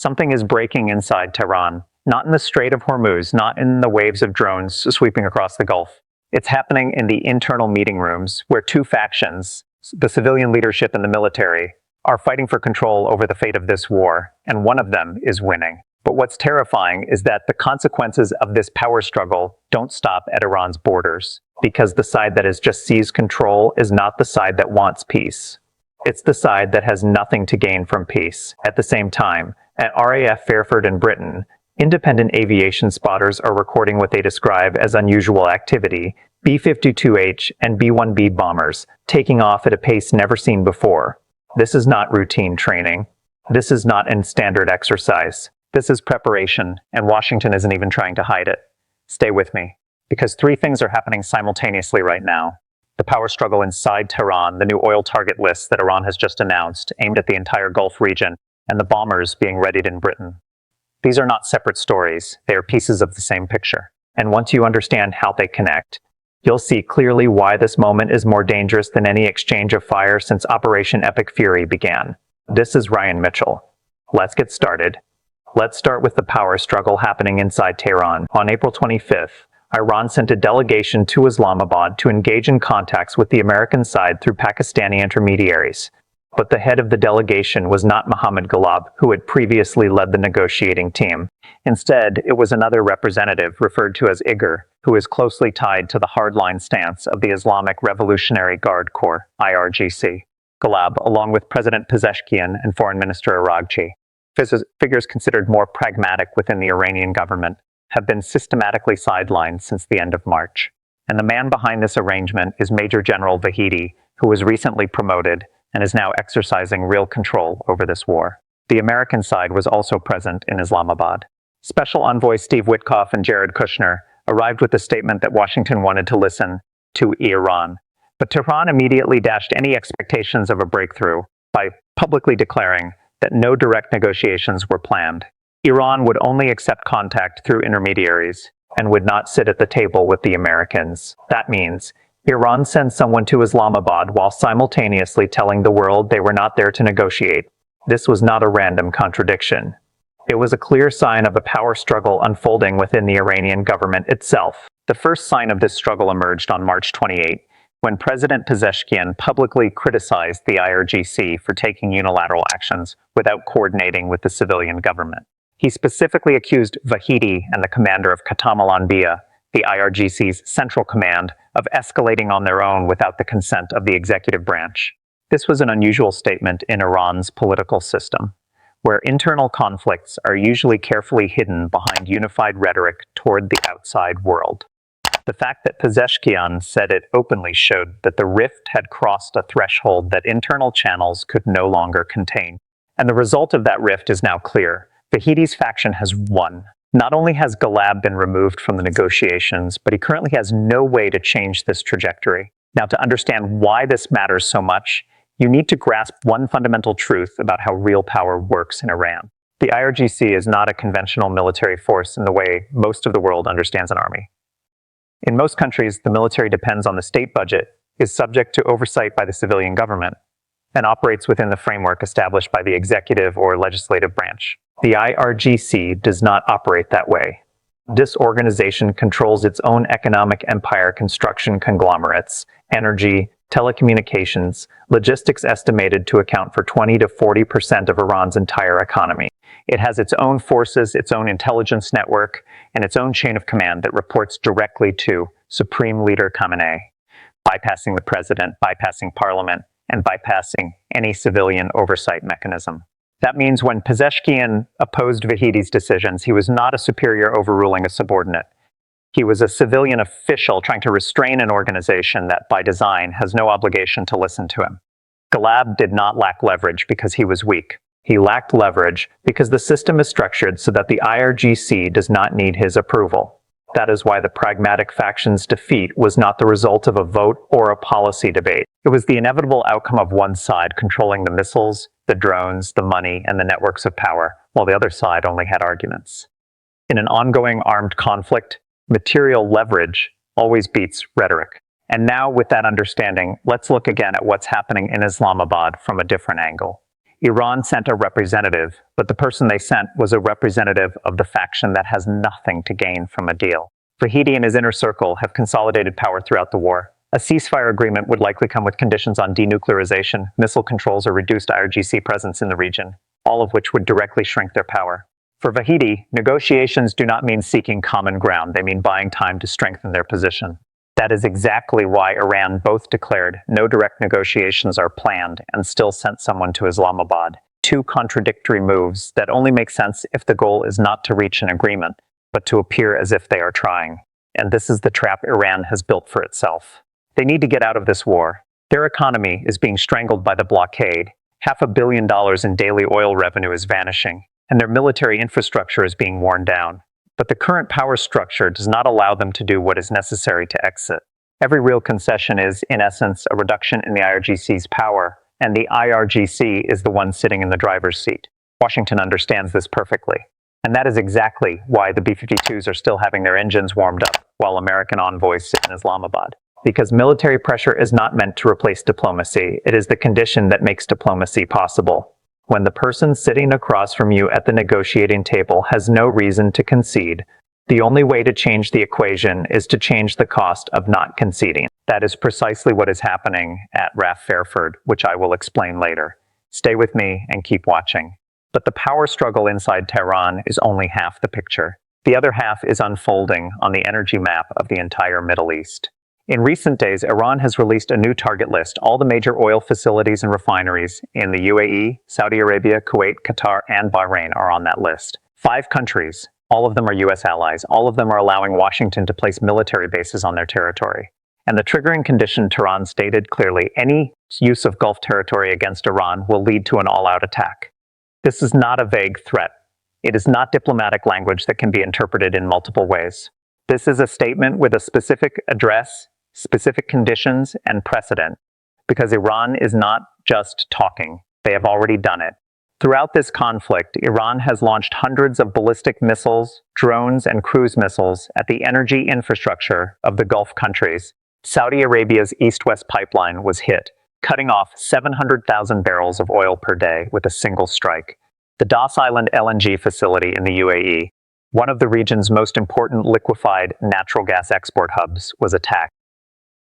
Something is breaking inside Tehran, not in the Strait of Hormuz, not in the waves of drones sweeping across the Gulf. It's happening in the internal meeting rooms, where two factions, the civilian leadership and the military, are fighting for control over the fate of this war, and one of them is winning. But what's terrifying is that the consequences of this power struggle don't stop at Iran's borders, because the side that has just seized control is not the side that wants peace. It's the side that has nothing to gain from peace. At the same time, at RAF Fairford in Britain, independent aviation spotters are recording what they describe as unusual activity, B-52’s and B-1B bombers, taking off at a pace never seen before. This is not routine training. This is not in standard exercise. This is preparation, and Washington isn't even trying to hide it. Stay with me, because three things are happening simultaneously right now. The power struggle inside Tehran, the new oil target list that Iran has just announced, aimed at the entire Gulf region, and the bombers being readied in Britain. These are not separate stories, they are pieces of the same picture. And once you understand how they connect, you'll see clearly why this moment is more dangerous than any exchange of fire since Operation Epic Fury began. This is Ryan Mitchell. Let's get started. Let's start with the power struggle happening inside Tehran. On April 25th, Iran sent a delegation to Islamabad to engage in contacts with the American side through Pakistani intermediaries. But the head of the delegation was not Mohammad Ghalib, who had previously led the negotiating team. Instead, it was another representative, referred to as IGR, who is closely tied to the hardline stance of the Islamic Revolutionary Guard Corps, IRGC. Ghalib, along with President Pezeshkian and Foreign Minister IRGC, figures considered more pragmatic within the Iranian government, have been systematically sidelined since the end of March. And the man behind this arrangement is Major General Vahidi, who was recently promoted and is now exercising real control over this war. The American side was also present in Islamabad. Special Envoy Steve Witkoff and Kushner arrived with the statement that Washington wanted to listen to Iran. But Tehran immediately dashed any expectations of a breakthrough by publicly declaring that no direct negotiations were planned. Iran would only accept contact through intermediaries and would not sit at the table with the Americans. That means Iran sent someone to Islamabad while simultaneously telling the world they were not there to negotiate. This was not a random contradiction. It was a clear sign of a power struggle unfolding within the Iranian government itself. The first sign of this struggle emerged on March 28, when President Pezeshkian publicly criticized the IRGC for taking unilateral actions without coordinating with the civilian government. He specifically accused Vahidi and the commander of Qatam al-Anbiya, the IRGC's central command, of escalating on their own without the consent of the executive branch. This was an unusual statement in Iran's political system, where internal conflicts are usually carefully hidden behind unified rhetoric toward the outside world. The fact that Pezeshkian said it openly showed that the rift had crossed a threshold that internal channels could no longer contain. And the result of that rift is now clear. Vahidi's faction has won. Not only has Ghalib been removed from the negotiations, but he currently has no way to change this trajectory. Now, to understand why this matters so much, you need to grasp one fundamental truth about how real power works in Iran. The IRGC is not a conventional military force in the way most of the world understands an army. In most countries, the military depends on the state budget, is subject to oversight by the civilian government, and operates within the framework established by the executive or legislative branch. The IRGC does not operate that way. This organization controls its own economic empire construction conglomerates, energy, telecommunications, logistics estimated to account for 20 to 40% of Iran's entire economy. It has its own forces, its own intelligence network, and its own chain of command that reports directly to Supreme Leader Khamenei, bypassing the president, bypassing parliament, and bypassing any civilian oversight mechanism. That means when Pezeshkian opposed Vahidi's decisions, he was not a superior overruling a subordinate. He was a civilian official trying to restrain an organization that, by design, has no obligation to listen to him. Ghalib did not lack leverage because he was weak. He lacked leverage because the system is structured so that the IRGC does not need his approval. That is why the pragmatic faction's defeat was not the result of a vote or a policy debate. It was the inevitable outcome of one side controlling the missiles, the drones, the money, and the networks of power, while the other side only had arguments. In an ongoing armed conflict, material leverage always beats rhetoric. And now, with that understanding, let's look again at what's happening in Islamabad from a different angle. Iran sent a representative, but the person they sent was a representative of the faction that has nothing to gain from a deal. Vahidi and his inner circle have consolidated power throughout the war. A ceasefire agreement would likely come with conditions on denuclearization, missile controls, or reduced IRGC presence in the region, all of which would directly shrink their power. For Vahidi, negotiations do not mean seeking common ground. They mean buying time to strengthen their position. That is exactly why Iran both declared no direct negotiations are planned and still sent someone to Islamabad. Two contradictory moves that only make sense if the goal is not to reach an agreement, but to appear as if they are trying. And this is the trap Iran has built for itself. They need to get out of this war. Their economy is being strangled by the blockade. $500 million in daily oil revenue is vanishing, and their military infrastructure is being worn down. But the current power structure does not allow them to do what is necessary to exit. Every real concession is, in essence, a reduction in the IRGC's power, and the IRGC is the one sitting in the driver's seat. Washington understands this perfectly. And that is exactly why the B-52’s are still having their engines warmed up while American envoys sit in Islamabad. Because military pressure is not meant to replace diplomacy, it is the condition that makes diplomacy possible. When the person sitting across from you at the negotiating table has no reason to concede, the only way to change the equation is to change the cost of not conceding. That is precisely what is happening at RAF Fairford, which I will explain later. Stay with me and keep watching. But the power struggle inside Tehran is only half the picture. The other half is unfolding on the energy map of the entire Middle East. In recent days, Iran has released a new target list. All the major oil facilities and refineries in the UAE, Saudi Arabia, Kuwait, Qatar, and Bahrain are on that list. 5 countries, all of them are US allies. All of them are allowing Washington to place military bases on their territory. And the triggering condition Tehran stated clearly, any use of Gulf territory against Iran will lead to an all-out attack. This is not a vague threat. It is not diplomatic language that can be interpreted in multiple ways. This is a statement with a specific address, specific conditions, and precedent, because Iran is not just talking. They have already done it. Throughout this conflict, Iran has launched hundreds of ballistic missiles, drones, and cruise missiles at the energy infrastructure of the Gulf countries. Saudi Arabia's east-west pipeline was hit, cutting off 700,000 barrels of oil per day with a single strike. The Das Island LNG facility in the UAE, one of the region's most important liquefied natural gas export hubs, was attacked.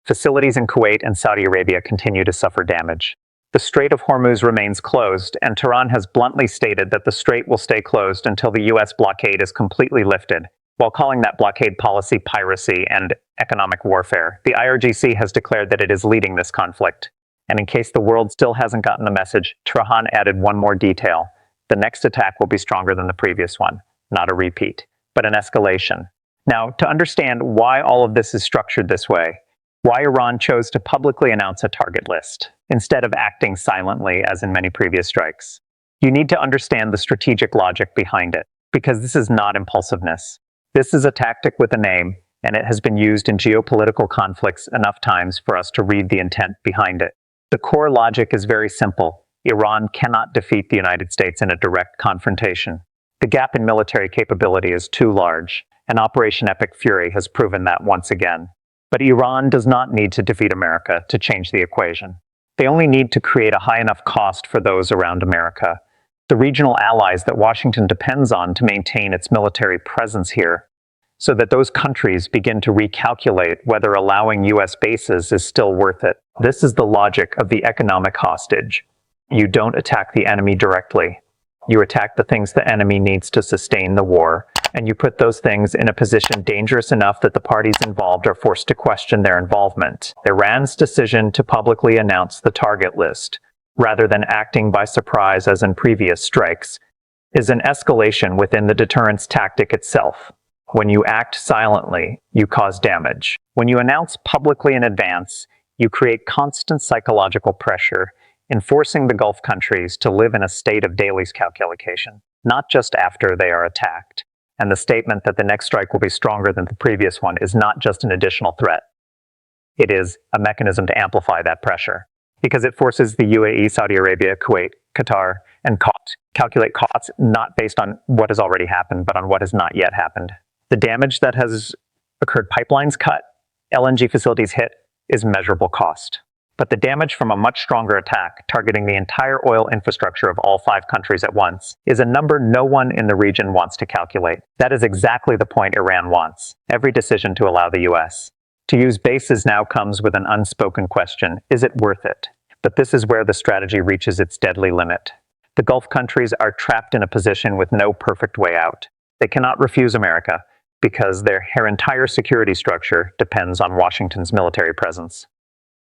Facilities in Kuwait and Saudi Arabia continue to suffer damage. The Strait of Hormuz remains closed, and Tehran has bluntly stated that the strait will stay closed until the US blockade is completely lifted. While calling that blockade policy piracy and economic warfare, the IRGC has declared that it is leading this conflict. And in case the world still hasn't gotten the message, Tehran added one more detail. The next attack will be stronger than the previous one. Not a repeat, but an escalation. Now, to understand why all of this is structured this way, why Iran chose to publicly announce a target list, instead of acting silently as in many previous strikes, you need to understand the strategic logic behind it, because this is not impulsiveness. This is a tactic with a name, and it has been used in geopolitical conflicts enough times for us to read the intent behind it. The core logic is very simple. Iran cannot defeat the United States in a direct confrontation. The gap in military capability is too large, and Operation Epic Fury has proven that once again. But Iran does not need to defeat America to change the equation. They only need to create a high enough cost for those around America, the regional allies that Washington depends on to maintain its military presence here, so that those countries begin to recalculate whether allowing US bases is still worth it. This is the logic of the economic hostage. You don't attack the enemy directly. You attack the things the enemy needs to sustain the war, and you put those things in a position dangerous enough that the parties involved are forced to question their involvement. Iran's decision to publicly announce the target list, rather than acting by surprise as in previous strikes, is an escalation within the deterrence tactic itself. When you act silently, you cause damage. When you announce publicly in advance, you create constant psychological pressure, enforcing the Gulf countries to live in a state of dailies calculation, not just after they are attacked. And the statement that the next strike will be stronger than the previous one is not just an additional threat. It is a mechanism to amplify that pressure, because it forces the UAE, Saudi Arabia, Kuwait, Qatar, and calculate costs not based on what has already happened, but on what has not yet happened. The damage that has occurred, pipelines cut, LNG facilities hit, is measurable cost. But the damage from a much stronger attack, targeting the entire oil infrastructure of all 5 countries at once, is a number no one in the region wants to calculate. That is exactly the point Iran wants: every decision to allow the US. To use bases now comes with an unspoken question: is it worth it? But this is where the strategy reaches its deadly limit. The Gulf countries are trapped in a position with no perfect way out. They cannot refuse America, because their entire security structure depends on Washington's military presence.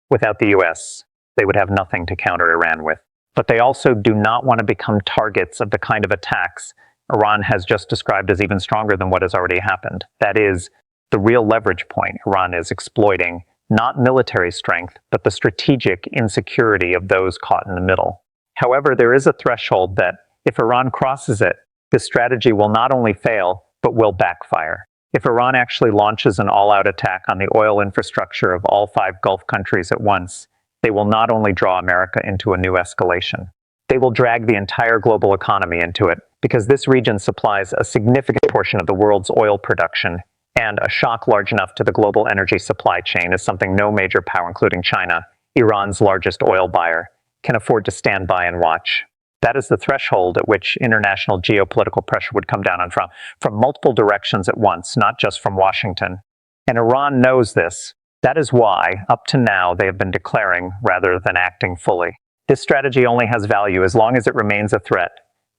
Without the US, they would have nothing to counter Iran with. But they also do not want to become targets of the kind of attacks Iran has just described as even stronger than what has already happened. That is, the real leverage point Iran is exploiting, not military strength, but the strategic insecurity of those caught in the middle. However, there is a threshold that, if Iran crosses it, this strategy will not only fail, but will backfire. If Iran actually launches an all-out attack on the oil infrastructure of all 5 Gulf countries at once, they will not only draw America into a new escalation, they will drag the entire global economy into it, because this region supplies a significant portion of the world's oil production, and a shock large enough to the global energy supply chain is something no major power, including China, Iran's largest oil buyer, can afford to stand by and watch. That is the threshold at which international geopolitical pressure would come down on from multiple directions at once, not just from Washington. And Iran knows this. That is why, up to now, they have been declaring rather than acting fully. This strategy only has value as long as it remains a threat.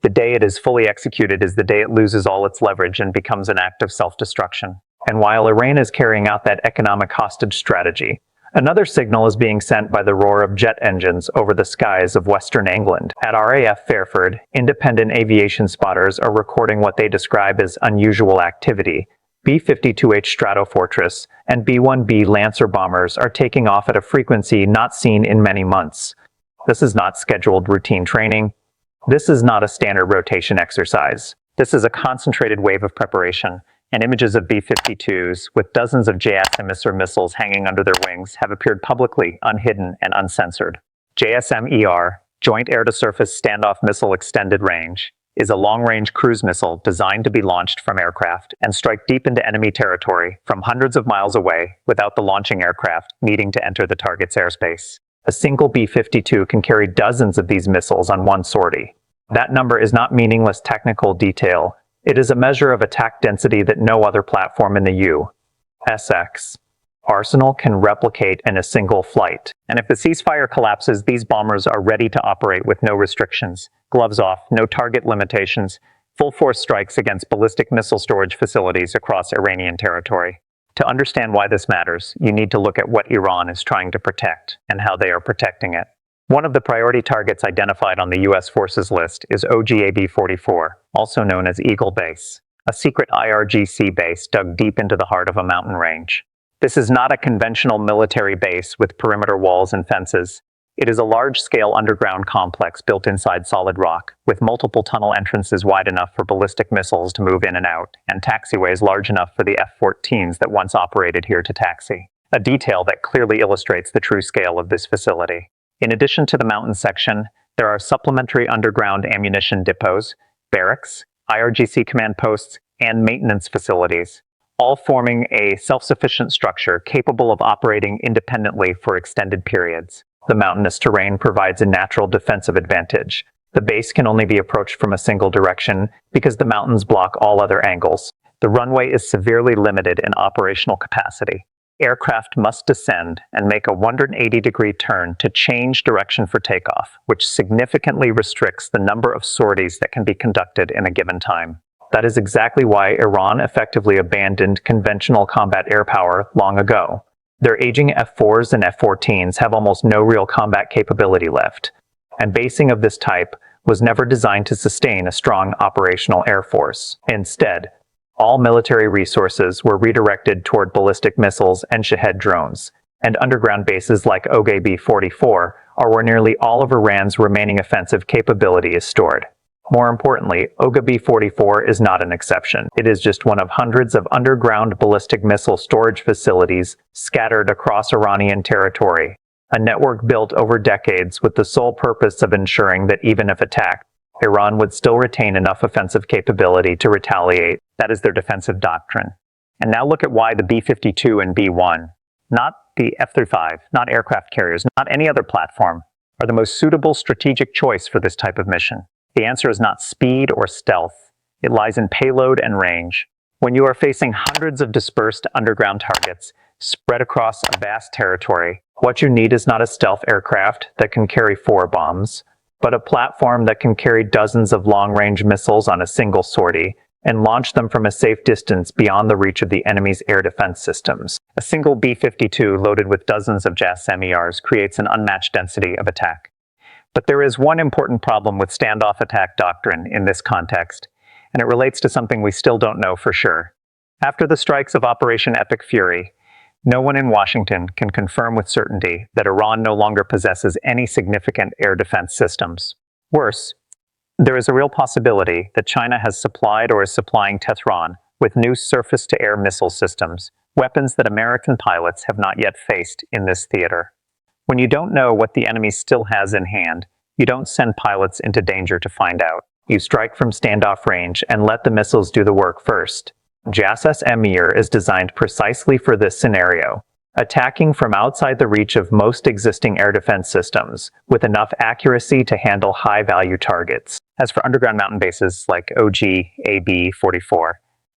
The day it is fully executed is the day it loses all its leverage and becomes an act of self-destruction. And while Iran is carrying out that economic hostage strategy, another signal is being sent by the roar of jet engines over the skies of Western England. At RAF Fairford, independent aviation spotters are recording what they describe as unusual activity. B-52’s Stratofortress and B-1B Lancer bombers are taking off at a frequency not seen in many months. This is not scheduled routine training. This is not a standard rotation exercise. This is a concentrated wave of preparation, and images of B-52’s with dozens of JSM missiles hanging under their wings have appeared publicly, unhidden and uncensored. JSM-ER, Joint Air-to-Surface Standoff Missile Extended Range, is a long-range cruise missile designed to be launched from aircraft and strike deep into enemy territory from hundreds of miles away without the launching aircraft needing to enter the target's airspace. A single B-52 can carry dozens of these missiles on one sortie. That number is not meaningless technical detail. It is a measure of attack density that no other platform in the U.S. arsenal can replicate in a single flight. And if the ceasefire collapses, these bombers are ready to operate with no restrictions, gloves off, no target limitations, full-force strikes against ballistic missile storage facilities across Iranian territory. To understand why this matters, you need to look at what Iran is trying to protect and how they are protecting it. One of the priority targets identified on the U.S. forces list is OGAB-44, also known as Eagle Base, a secret IRGC base dug deep into the heart of a mountain range. This is not a conventional military base with perimeter walls and fences. It is a large-scale underground complex built inside solid rock, with multiple tunnel entrances wide enough for ballistic missiles to move in and out, and taxiways large enough for the F-14s that once operated here to taxi. A detail that clearly illustrates the true scale of this facility. In addition to the mountain section, there are supplementary underground ammunition depots, barracks, IRGC command posts, and maintenance facilities, all forming a self-sufficient structure capable of operating independently for extended periods. The mountainous terrain provides a natural defensive advantage. The base can only be approached from a single direction because the mountains block all other angles. The runway is severely limited in operational capacity. Aircraft must descend and make a 180-degree turn to change direction for takeoff, which significantly restricts the number of sorties that can be conducted in a given time. That is exactly why Iran effectively abandoned conventional combat air power long ago. Their aging F-4s and F-14s have almost no real combat capability left, and basing of this type was never designed to sustain a strong operational air force. Instead, all military resources were redirected toward ballistic missiles and Shahed drones, and underground bases like OGAB-44 are where nearly all of Iran's remaining offensive capability is stored. More importantly, OGAB-44 is not an exception. It is just one of hundreds of underground ballistic missile storage facilities scattered across Iranian territory, a network built over decades with the sole purpose of ensuring that even if attacked, Iran would still retain enough offensive capability to retaliate. That is their defensive doctrine. And now look at why the B-52 and B-1, not the F-35, not aircraft carriers, not any other platform, are the most suitable strategic choice for this type of mission? The answer is not speed or stealth. It lies in payload and range. When you are facing hundreds of dispersed underground targets spread across a vast territory, what you need is not a stealth aircraft that can carry 4 bombs, but a platform that can carry dozens of long-range missiles on a single sortie and launch them from a safe distance beyond the reach of the enemy's air defense systems. A single B-52 loaded with dozens of JASSM-ERs creates an unmatched density of attack. But there is one important problem with standoff attack doctrine in this context, and it relates to something we still don't know for sure. After the strikes of Operation Epic Fury, no one in Washington can confirm with certainty that Iran no longer possesses any significant air defense systems. Worse, there is a real possibility that China has supplied or is supplying Tehran with new surface-to-air missile systems, weapons that American pilots have not yet faced in this theater. When you don't know what the enemy still has in hand, you don't send pilots into danger to find out. You strike from standoff range and let the missiles do the work first. JASSM-ER is designed precisely for this scenario, attacking from outside the reach of most existing air defense systems, with enough accuracy to handle high-value targets. As for underground mountain bases like OG-AB-44,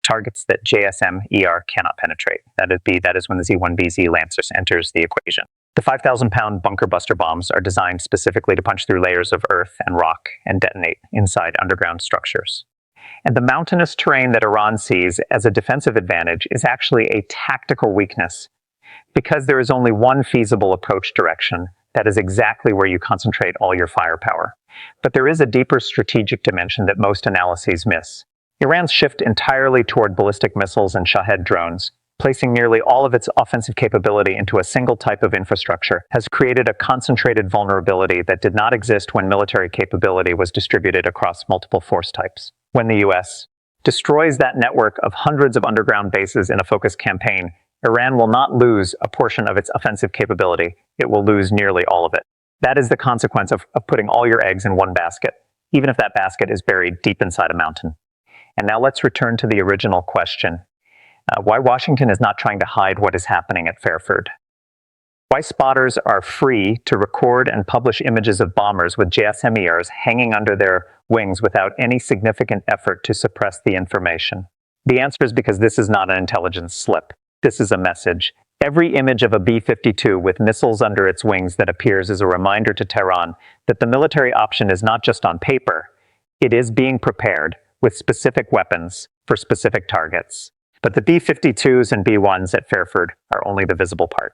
targets that JSM-ER cannot penetrate. That is when the Z-1BZ Lancer enters the equation. The 5,000-pound bunker buster bombs are designed specifically to punch through layers of earth and rock and detonate inside underground structures. And the mountainous terrain that Iran sees as a defensive advantage is actually a tactical weakness. Because there is only one feasible approach direction, that is exactly where you concentrate all your firepower. But there is a deeper strategic dimension that most analyses miss. Iran's shift entirely toward ballistic missiles and Shahed drones, placing nearly all of its offensive capability into a single type of infrastructure, has created a concentrated vulnerability that did not exist when military capability was distributed across multiple force types. When the U.S. destroys that network of hundreds of underground bases in a focused campaign, Iran will not lose a portion of its offensive capability. It will lose nearly all of it. That is the consequence of putting all your eggs in one basket, even if that basket is buried deep inside a mountain. And now let's return to the original question. Why Washington is not trying to hide what is happening at Fairford. Why spotters are free to record and publish images of bombers with JSM-ERs hanging under their wings without any significant effort to suppress the information. The answer is because this is not an intelligence slip. This is a message. Every image of a B-52 with missiles under its wings that appears is a reminder to Tehran that the military option is not just on paper. It is being prepared with specific weapons for specific targets. But the B-52s and B-1s at Fairford are only the visible part.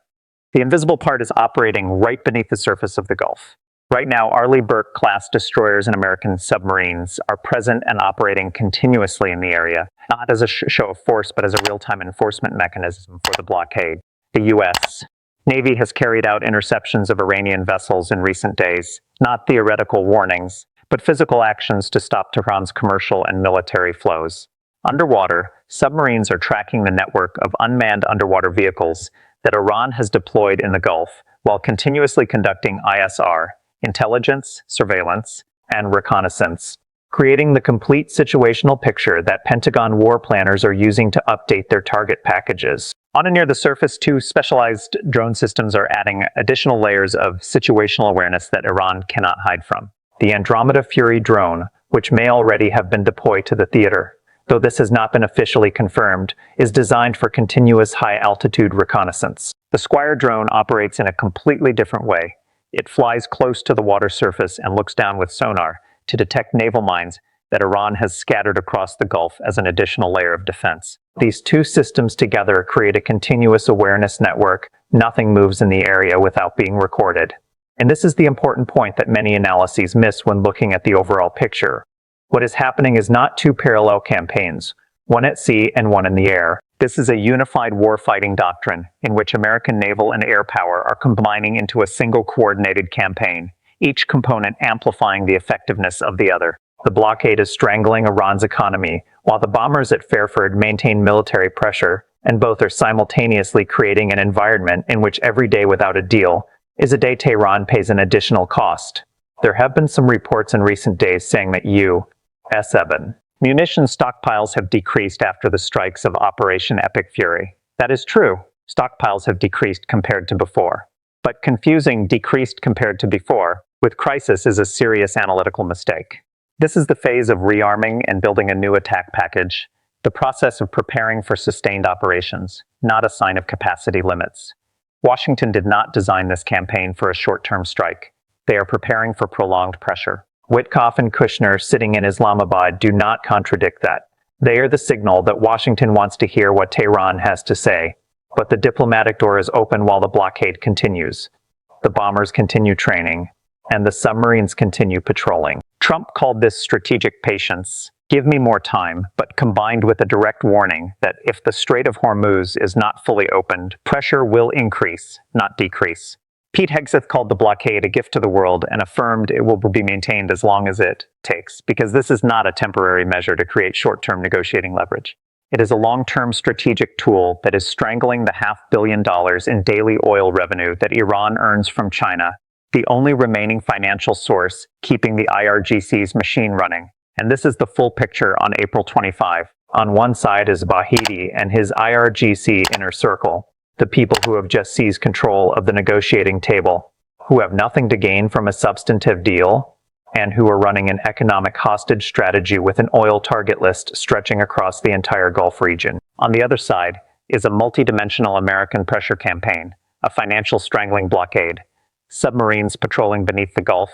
The invisible part is operating right beneath the surface of the Gulf. Right now, Arleigh Burke-class destroyers and American submarines are present and operating continuously in the area, not as a show of force, but as a real-time enforcement mechanism for the blockade. The U.S. Navy has carried out interceptions of Iranian vessels in recent days, not theoretical warnings, but physical actions to stop Tehran's commercial and military flows. Underwater, submarines are tracking the network of unmanned underwater vehicles that Iran has deployed in the Gulf while continuously conducting ISR, intelligence, surveillance, and reconnaissance, creating the complete situational picture that Pentagon war planners are using to update their target packages. On and near the surface, 2 specialized drone systems are adding additional layers of situational awareness that Iran cannot hide from. The Andromeda Fury drone, which may already have been deployed to the theater, though this has not been officially confirmed, is designed for continuous high-altitude reconnaissance. The Squire drone operates in a completely different way. It flies close to the water surface and looks down with sonar to detect naval mines that Iran has scattered across the Gulf as an additional layer of defense. These 2 systems together create a continuous awareness network. Nothing moves in the area without being recorded. And this is the important point that many analyses miss when looking at the overall picture. What is happening is not 2 parallel campaigns, one at sea and one in the air. This is a unified warfighting doctrine in which American naval and air power are combining into a single coordinated campaign, each component amplifying the effectiveness of the other. The blockade is strangling Iran's economy, while the bombers at Fairford maintain military pressure, and both are simultaneously creating an environment in which every day without a deal is a day Tehran pays an additional cost. There have been some reports in recent days saying that U.S. munitions stockpiles have decreased after the strikes of Operation Epic Fury. That is true, Stockpiles have decreased compared to before. But confusing decreased compared to before with crisis is a serious analytical mistake. This is the phase of rearming and building a new attack package, the process of preparing for sustained operations, not a sign of capacity limits. Washington did not design this campaign for a short-term strike. They are preparing for prolonged pressure. Witkoff and Kushner sitting in Islamabad do not contradict that. They are the signal that Washington wants to hear what Tehran has to say. But the diplomatic door is open while the blockade continues. The bombers continue training, and the submarines continue patrolling. Trump called this strategic patience. Give me more time, but combined with a direct warning that if the Strait of Hormuz is not fully opened, pressure will increase, not decrease. Pete Hegseth called the blockade a gift to the world and affirmed it will be maintained as long as it takes, because this is not a temporary measure to create short-term negotiating leverage. It is a long-term strategic tool that is strangling the $500 million in daily oil revenue that Iran earns from China, the only remaining financial source keeping the IRGC's machine running. And this is the full picture on April 25. On one side is Bahidi and his IRGC inner circle, the people who have just seized control of the negotiating table, who have nothing to gain from a substantive deal, and who are running an economic hostage strategy with an oil target list stretching across the entire Gulf region. On the other side is a multidimensional American pressure campaign, a financial strangling blockade, submarines patrolling beneath the Gulf,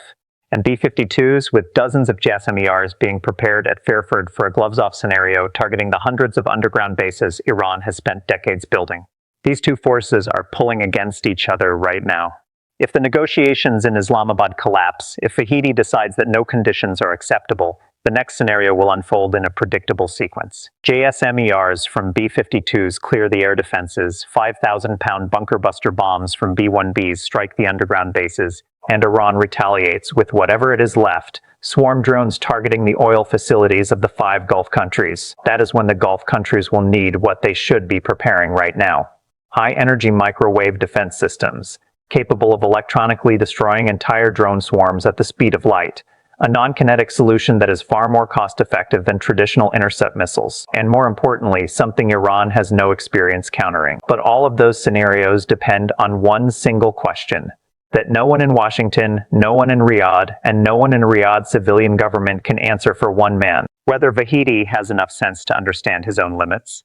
and B-52’s with dozens of JASSM-ERs being prepared at Fairford for a gloves-off scenario targeting the hundreds of underground bases Iran has spent decades building. These two forces are pulling against each other right now. If the negotiations in Islamabad collapse, if Bahidi decides that no conditions are acceptable, the next scenario will unfold in a predictable sequence. JSM-ERs from B-52’s clear the air defenses, 5,000-pound bunker-buster bombs from B-1Bs strike the underground bases, and Iran retaliates with whatever it is left, swarm drones targeting the oil facilities of the 5 Gulf countries. That is when the Gulf countries will need what they should be preparing right now. High-energy microwave defense systems, capable of electronically destroying entire drone swarms at the speed of light, a non-kinetic solution that is far more cost-effective than traditional intercept missiles, and more importantly, something Iran has no experience countering. But all of those scenarios depend on one single question, that no one in Washington, no one in Riyadh, and no one in Riyadh's civilian government can answer for one man, whether Bahidi has enough sense to understand his own limits,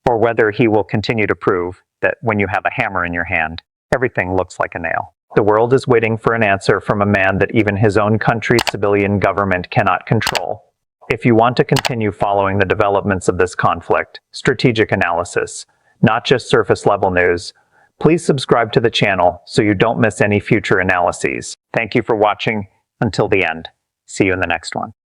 or whether he will continue to prove that when you have a hammer in your hand, everything looks like a nail. The world is waiting for an answer from a man that even his own country's civilian government cannot control. If you want to continue following the developments of this conflict, strategic analysis, not just surface-level news, please subscribe to the channel so you don't miss any future analyses. Thank you for watching until the end. See you in the next one.